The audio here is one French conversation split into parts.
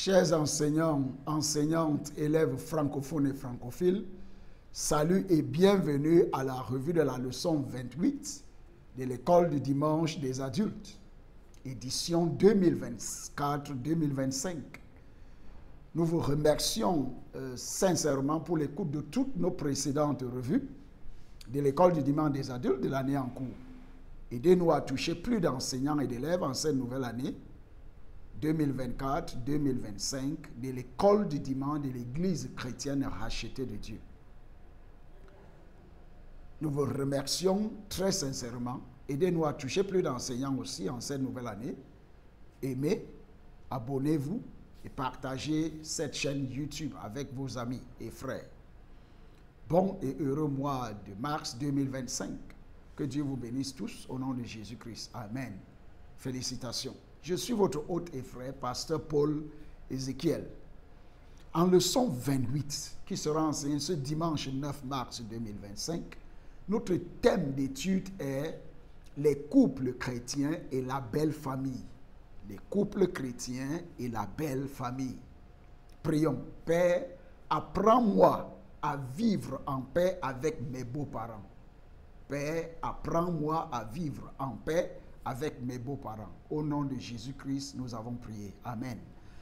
Chers enseignants, enseignantes, élèves francophones et francophiles, salut et bienvenue à la revue de la leçon 28 de l'école du dimanche des adultes, édition 2024-2025. Nous vous remercions sincèrement pour l'écoute de toutes nos précédentes revues de l'école du dimanche des adultes de l'année en cours. Aidez-nous à toucher plus d'enseignants et d'élèves en cette nouvelle année 2024-2025 de l'école du dimanche de l'Église chrétienne rachetée de Dieu. Nous vous remercions très sincèrement. Aidez-nous à toucher plus d'enseignants aussi en cette nouvelle année. Aimez, abonnez-vous et partagez cette chaîne YouTube avec vos amis et frères. Bon et heureux mois de mars 2025. Que Dieu vous bénisse tous au nom de Jésus-Christ. Amen. Félicitations. Je suis votre hôte et frère, pasteur Paul Ézéchiel. En leçon 28, qui sera enseignée ce dimanche 9 mars 2025, notre thème d'étude est les couples chrétiens et la belle famille. Les couples chrétiens et la belle famille. Prions. Père, apprends-moi à vivre en paix avec mes beaux-parents. Père, apprends-moi à vivre en paix avec mes beaux-parents. Au nom de Jésus-Christ, nous avons prié. Amen.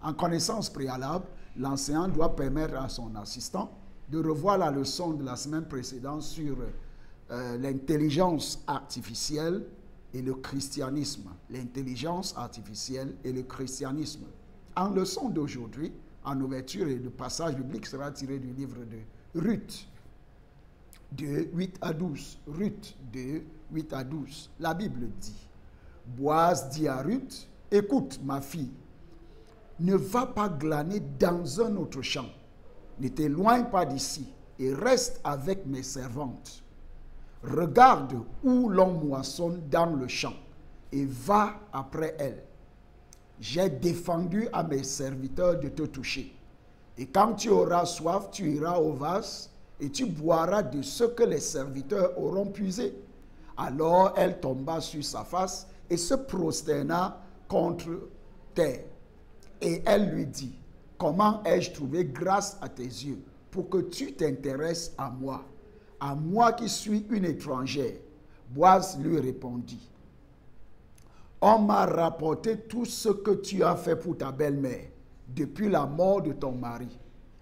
En connaissance préalable, l'enseignant doit permettre à son assistant de revoir la leçon de la semaine précédente sur l'intelligence artificielle et le christianisme. L'intelligence artificielle et le christianisme. En leçon d'aujourd'hui, en ouverture, et le passage biblique sera tiré du livre de Ruth, de 8 à 12. Ruth, de 8 à 12. La Bible dit: Boaz dit à Ruth, écoute ma fille, ne va pas glaner dans un autre champ, ne t'éloigne pas d'ici et reste avec mes servantes. Regarde où l'on moissonne dans le champ et va après elles. J'ai défendu à mes serviteurs de te toucher. Et quand tu auras soif, tu iras au vase et tu boiras de ce que les serviteurs auront puisé. Alors elle tomba sur sa face et se prosterna contre terre. Et elle lui dit: comment ai-je trouvé grâce à tes yeux pour que tu t'intéresses à moi qui suis une étrangère? Boaz lui répondit: on m'a rapporté tout ce que tu as fait pour ta belle-mère depuis la mort de ton mari,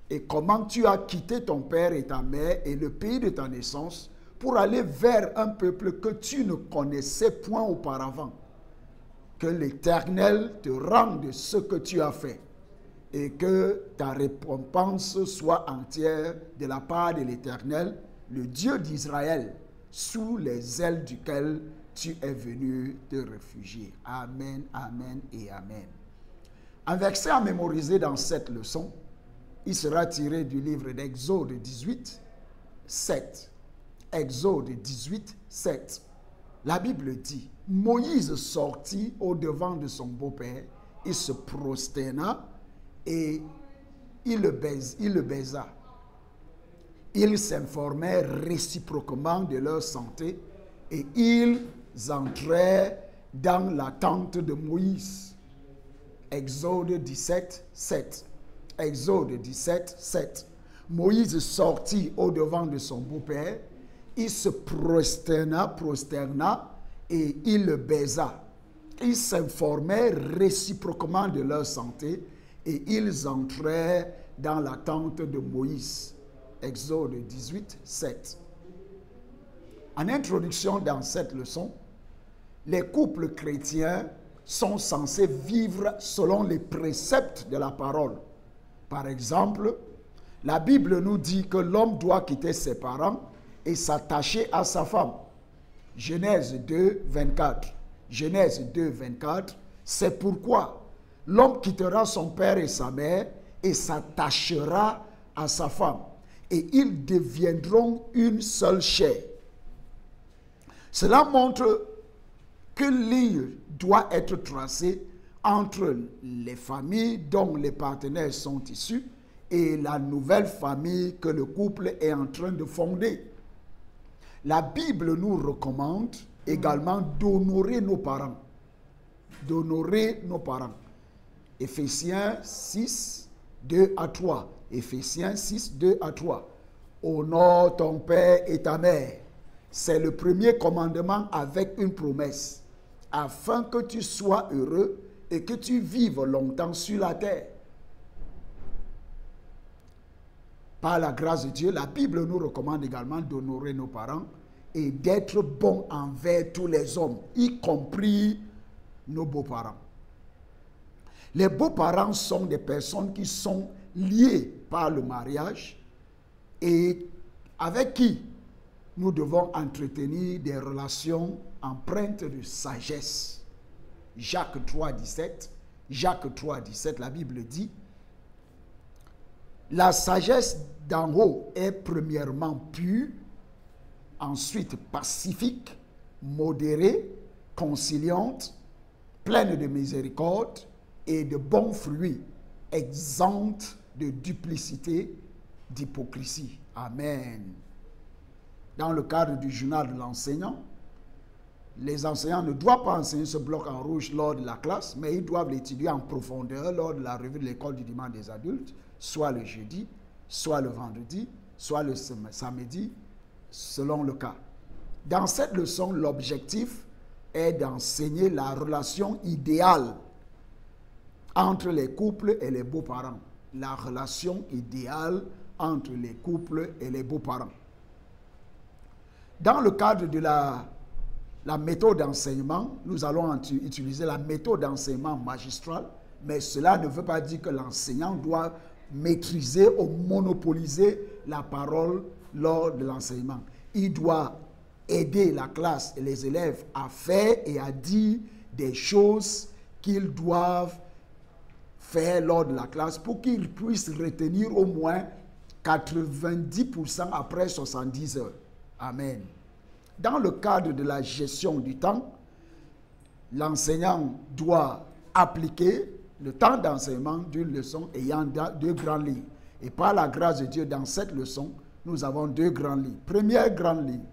et comment tu as quitté ton père et ta mère et le pays de ta naissance pour aller vers un peuple que tu ne connaissais point auparavant. Que l'Éternel te rende ce que tu as fait et que ta récompense soit entière de la part de l'Éternel, le Dieu d'Israël, sous les ailes duquel tu es venu te réfugier. Amen, amen et amen. Un verset à mémoriser dans cette leçon, il sera tiré du livre d'Exode 18, 7. Exode 18, 7. La Bible dit: Moïse sortit au-devant de son beau-père, il se prosterna et il le baisa. Ils s'informèrent réciproquement de leur santé et ils entrèrent dans la tente de Moïse. Exode 17, 7. Exode 17, 7. Moïse sortit au-devant de son beau-père, il se prosterna et il le baisa. Ils s'informèrent réciproquement de leur santé et ils entrèrent dans la tente de Moïse. Exode 18, 7. En introduction dans cette leçon, les couples chrétiens sont censés vivre selon les préceptes de la parole. Par exemple, la Bible nous dit que l'homme doit quitter ses parents et s'attacher à sa femme. Genèse 2, 24. Genèse 2, 24. C'est pourquoi l'homme quittera son père et sa mère et s'attachera à sa femme. Et ils deviendront une seule chair. Cela montre que ligne doit être tracée entre les familles dont les partenaires sont issus et la nouvelle famille que le couple est en train de fonder. La Bible nous recommande également d'honorer nos parents. D'honorer nos parents. Éphésiens 6, 2 à 3. Éphésiens 6, 2 à 3. Honore ton père et ta mère. C'est le premier commandement avec une promesse, afin que tu sois heureux et que tu vives longtemps sur la terre. Par la grâce de Dieu, la Bible nous recommande également d'honorer nos parents et d'être bons envers tous les hommes, y compris nos beaux-parents. Les beaux-parents sont des personnes qui sont liées par le mariage et avec qui nous devons entretenir des relations empreintes de sagesse. Jacques 3, 17, Jacques 3, 17, la Bible dit: la sagesse d'en haut est premièrement pure, ensuite pacifique, modérée, conciliante, pleine de miséricorde et de bons fruits, exempte de duplicité, d'hypocrisie. Amen. Dans le cadre du journal de l'enseignant, les enseignants ne doivent pas enseigner ce bloc en rouge lors de la classe, mais ils doivent l'étudier en profondeur lors de la revue de l'école du dimanche des adultes, soit le jeudi, soit le vendredi, soit le samedi, selon le cas. Dans cette leçon, l'objectif est d'enseigner la relation idéale entre les couples et les beaux-parents. La relation idéale entre les couples et les beaux-parents. Dans le cadre de la méthode d'enseignement, nous allons utiliser la méthode d'enseignement magistral, mais cela ne veut pas dire que l'enseignant doit maîtriser ou monopoliser la parole lors de l'enseignement. Il doit aider la classe et les élèves à faire et à dire des choses qu'ils doivent faire lors de la classe pour qu'ils puissent retenir au moins 90% après 70 heures. Amen. Dans le cadre de la gestion du temps, l'enseignant doit appliquer le temps d'enseignement d'une leçon ayant deux grandes lignes. Et par la grâce de Dieu, dans cette leçon, nous avons deux grandes lignes. Première grande ligne,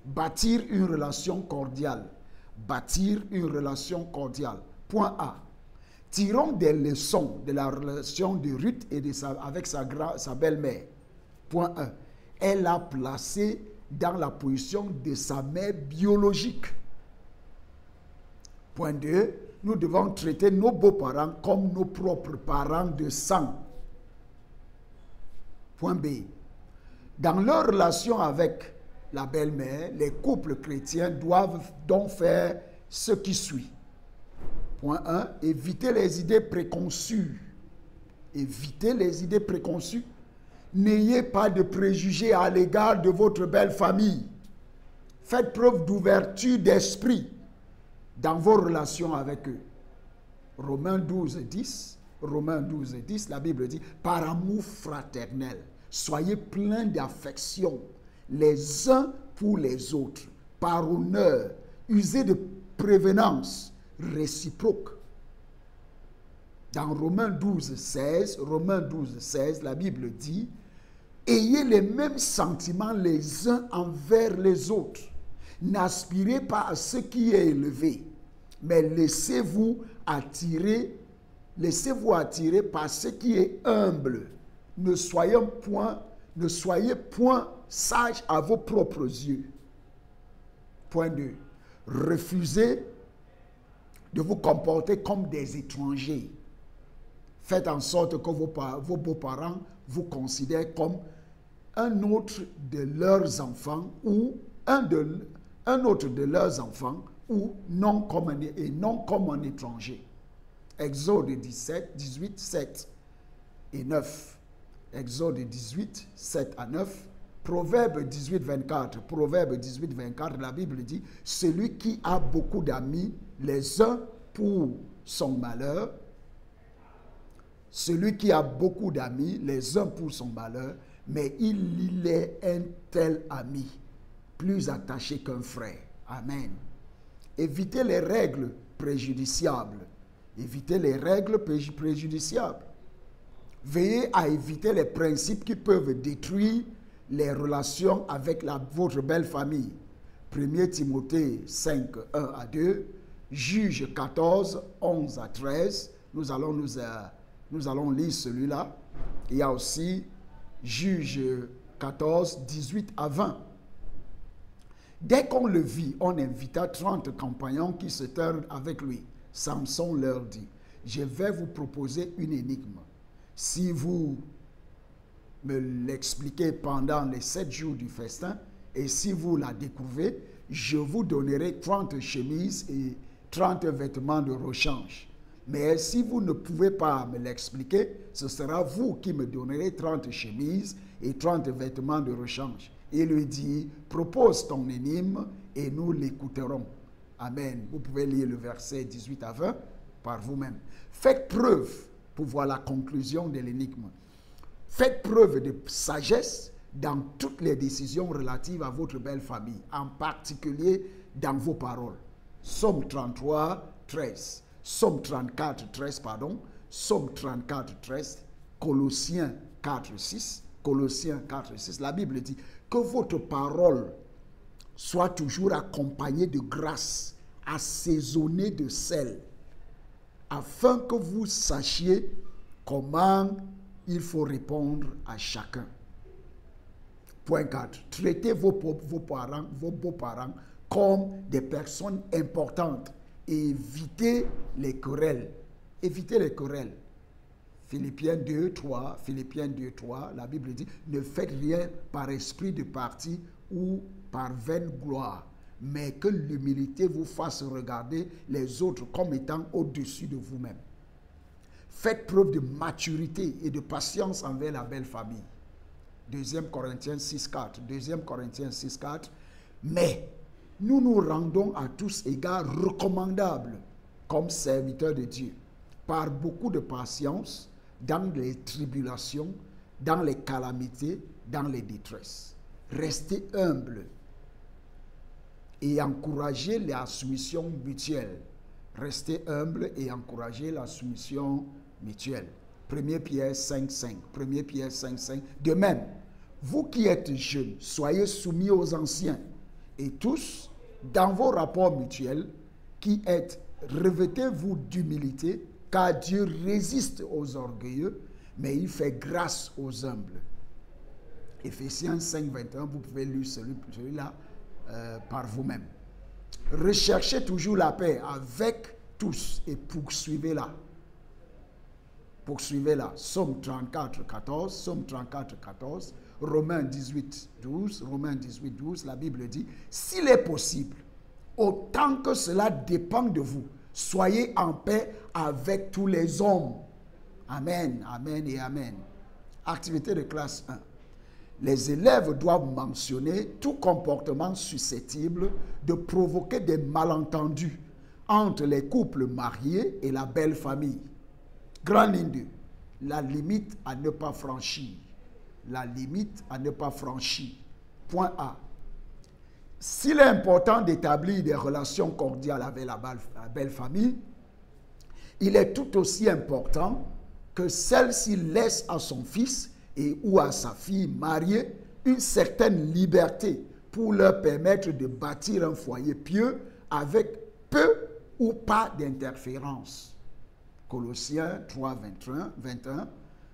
bâtir une relation cordiale. Bâtir une relation cordiale. Point A. Tirons des leçons de la relation de Ruth et avec sa belle-mère. Point 1. Elle l'a placé dans la position de sa mère biologique. Point 2. Nous devons traiter nos beaux-parents comme nos propres parents de sang. Point B. Dans leur relation avec la belle-mère, les couples chrétiens doivent donc faire ce qui suit. Point 1. Éviter les idées préconçues. Éviter les idées préconçues. N'ayez pas de préjugés à l'égard de votre belle famille. Faites preuve d'ouverture d'esprit dans vos relations avec eux. Romains 12, 10, Romains 12, 10, la Bible dit: par amour fraternel, soyez pleins d'affection les uns pour les autres, par honneur, usez de prévenance réciproque. Dans Romains 12, 16, la Bible dit: ayez les mêmes sentiments les uns envers les autres. N'aspirez pas à ce qui est élevé, mais laissez-vous attirer par ce qui est humble. Ne soyez point sages à vos propres yeux. Point 2. Refusez de vous comporter comme des étrangers. Faites en sorte que vos beaux-parents vous considèrent comme un autre de leurs enfants ou non comme un étranger. Exode 18, 7 et 9. Exode 18, 7 à 9. Proverbe 18, 24. Proverbe 18, 24, la Bible dit: celui qui a beaucoup d'amis, les uns pour son malheur, celui qui a beaucoup d'amis, les uns pour son malheur, mais il est un tel ami, plus attaché qu'un frère. Amen. Évitez les règles préjudiciables. Évitez les règles préjudiciables. Veillez à éviter les principes qui peuvent détruire les relations avec votre belle famille. 1 Timothée 5, 1 à 2, Juge 14, 11 à 13, nous allons lire celui-là. Il y a aussi Juge 14, 18 à 20. Dès qu'on le vit, on invita 30 compagnons qui se tinrent avec lui. Samson leur dit, je vais vous proposer une énigme. Si vous me l'expliquez pendant les 7 jours du festin, et si vous la découvrez, je vous donnerai 30 chemises et 30 vêtements de rechange. Mais si vous ne pouvez pas me l'expliquer, ce sera vous qui me donnerez 30 chemises et 30 vêtements de rechange. Il lui dit, propose ton énigme et nous l'écouterons. Amen. Vous pouvez lire le verset 18 à 20 par vous-même. Faites preuve, pour voir la conclusion de l'énigme, faites preuve de sagesse dans toutes les décisions relatives à votre belle famille, en particulier dans vos paroles. Somme 33, 13. Somme 34, 13, pardon. Somme 34, 13. Colossiens 4, 6. Colossiens 4, 6. La Bible dit que votre parole soit toujours accompagnée de grâce, assaisonnée de sel, afin que vous sachiez comment il faut répondre à chacun. Point 4. Traitez vos beaux-parents comme des personnes importantes. Évitez les querelles. Évitez les querelles. Philippiens 2, 3, la Bible dit, ne faites rien par esprit de parti ou par vaine gloire, mais que l'humilité vous fasse regarder les autres comme étant au-dessus de vous-même. Faites preuve de maturité et de patience envers la belle famille. 2 Corinthiens 6, 4. 2 Corinthiens 6, 4. Mais nous nous rendons à tous égards recommandables comme serviteurs de Dieu, par beaucoup de patience, dans les tribulations, dans les calamités, dans les détresses. Restez humbles et encouragez la soumission mutuelle. Restez humbles et encouragez la soumission mutuelle. 1 Pierre 5, 5. 1 Pierre 5, 5. De même, vous qui êtes jeunes, soyez soumis aux anciens. Et tous, dans vos rapports mutuels, qui êtes, revêtez-vous d'humilité, car Dieu résiste aux orgueilleux, mais il fait grâce aux humbles. Éphésiens 5, 21, vous pouvez lire celui-là par vous-même. Recherchez toujours la paix avec tous et poursuivez-la. Poursuivez-la. Somme 34, 14. Somme 34, 14. Romains 18, 12. Romains 18, 12. La Bible dit, s'il est possible, autant que cela dépend de vous, soyez en paix avec tous les hommes. Amen, amen et amen. Activité de classe 1. Les élèves doivent mentionner tout comportement susceptible de provoquer des malentendus entre les couples mariés et la belle famille. Grande ligne 2. La limite à ne pas franchir. La limite à ne pas franchir. Point A. S'il est important d'établir des relations cordiales avec la belle famille, il est tout aussi important que celle-ci laisse à son fils et ou à sa fille mariée une certaine liberté pour leur permettre de bâtir un foyer pieux avec peu ou pas d'interférence. Colossiens 3, 21,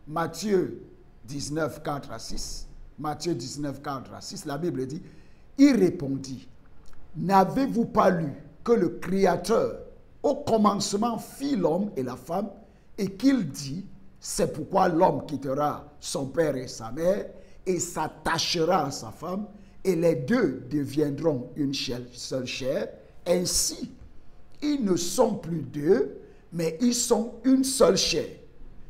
Matthieu 19, 4 à 6. Matthieu 19, 4 à 6, la Bible dit, il répondit, n'avez-vous pas lu que le Créateur, au commencement, fit l'homme et la femme, et qu'il dit, c'est pourquoi l'homme quittera son père et sa mère, et s'attachera à sa femme, et les deux deviendront une seule chair. Ainsi, ils ne sont plus deux, mais ils sont une seule chair.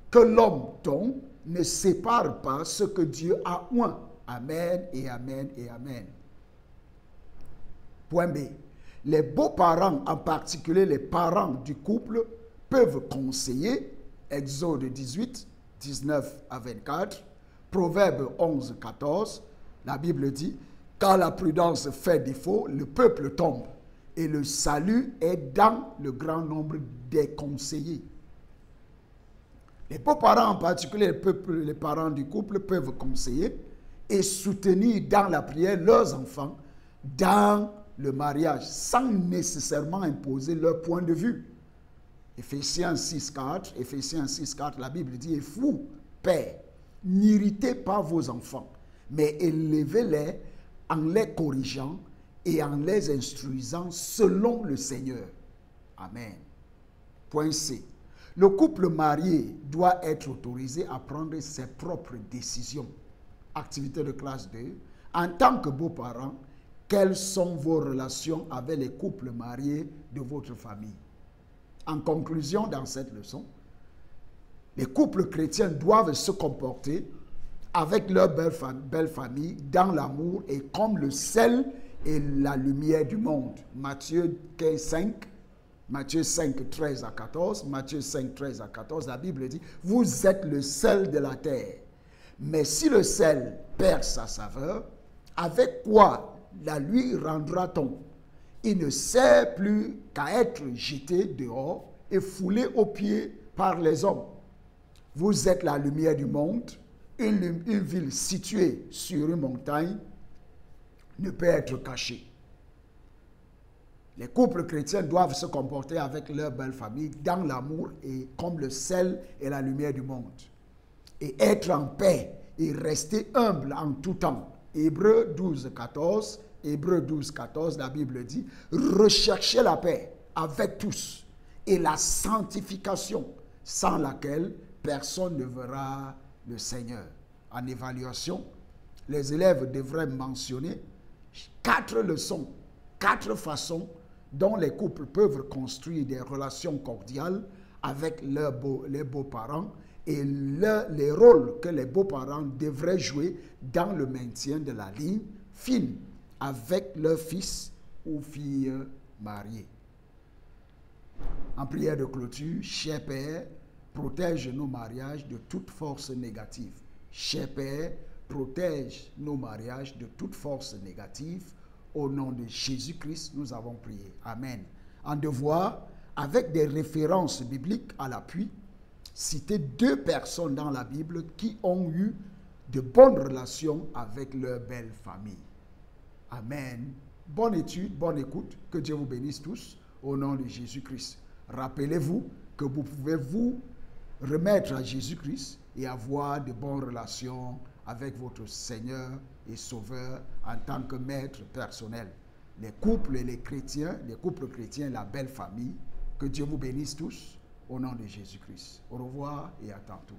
Que l'homme donc ne sépare pas ce que Dieu a oint. Amen et amen et amen. Point B. Les beaux-parents, en particulier les parents du couple, peuvent conseiller, Exode 18, 19 à 24, Proverbe 11, 14, la Bible dit, quand la prudence fait défaut, le peuple tombe, et le salut est dans le grand nombre des conseillers. Les beaux-parents, en particulier les parents du couple, peuvent conseiller et soutenir dans la prière leurs enfants dans le mariage, sans nécessairement imposer leur point de vue. Éphésiens 6,4, Éphésiens 6,4, la Bible dit, et vous, pères, n'irritez pas vos enfants, mais élevez-les en les corrigeant et en les instruisant selon le Seigneur. Amen. Point C. Le couple marié doit être autorisé à prendre ses propres décisions. Activité de classe 2. En tant que beaux-parents, quelles sont vos relations avec les couples mariés de votre famille? En conclusion, dans cette leçon, les couples chrétiens doivent se comporter avec leur belle famille dans l'amour et comme le sel et la lumière du monde. Matthieu 5, 13 à 14, Matthieu 5, 13 à 14, la Bible dit, vous êtes le sel de la terre. Mais si le sel perd sa saveur, avec quoi la lui rendra-t-on? Il ne sert plus qu'à être jeté dehors et foulé aux pieds par les hommes. Vous êtes la lumière du monde. Une ville située sur une montagne ne peut être cachée. Les couples chrétiens doivent se comporter avec leur belle famille dans l'amour et comme le sel et la lumière du monde. Et être en paix et rester humble en tout temps. Hébreux 12, 14, Hébreux 12, 14, la Bible dit, recherchez la paix avec tous et la sanctification sans laquelle personne ne verra le Seigneur. En évaluation, les élèves devraient mentionner 4 leçons, 4 façons dont les couples peuvent construire des relations cordiales avec les beaux-parents et les rôles que les beaux-parents devraient jouer dans le maintien de la ligne fine avec leur fils ou fille mariés. En prière de clôture, cher Père, protège nos mariages de toute force négative. Cher Père, protège nos mariages de toute force négative. Au nom de Jésus-Christ, nous avons prié. Amen. En devoir, avec des références bibliques à l'appui, citer 2 personnes dans la Bible qui ont eu de bonnes relations avec leur belle famille. Amen. Bonne étude, bonne écoute. Que Dieu vous bénisse tous au nom de Jésus-Christ. Rappelez-vous que vous pouvez vous remettre à Jésus-Christ et avoir de bonnes relations avec votre Seigneur et Sauveur en tant que maître personnel. Les couples et les couples chrétiens, la belle famille. Que Dieu vous bénisse tous au nom de Jésus-Christ. Au revoir et à tantôt.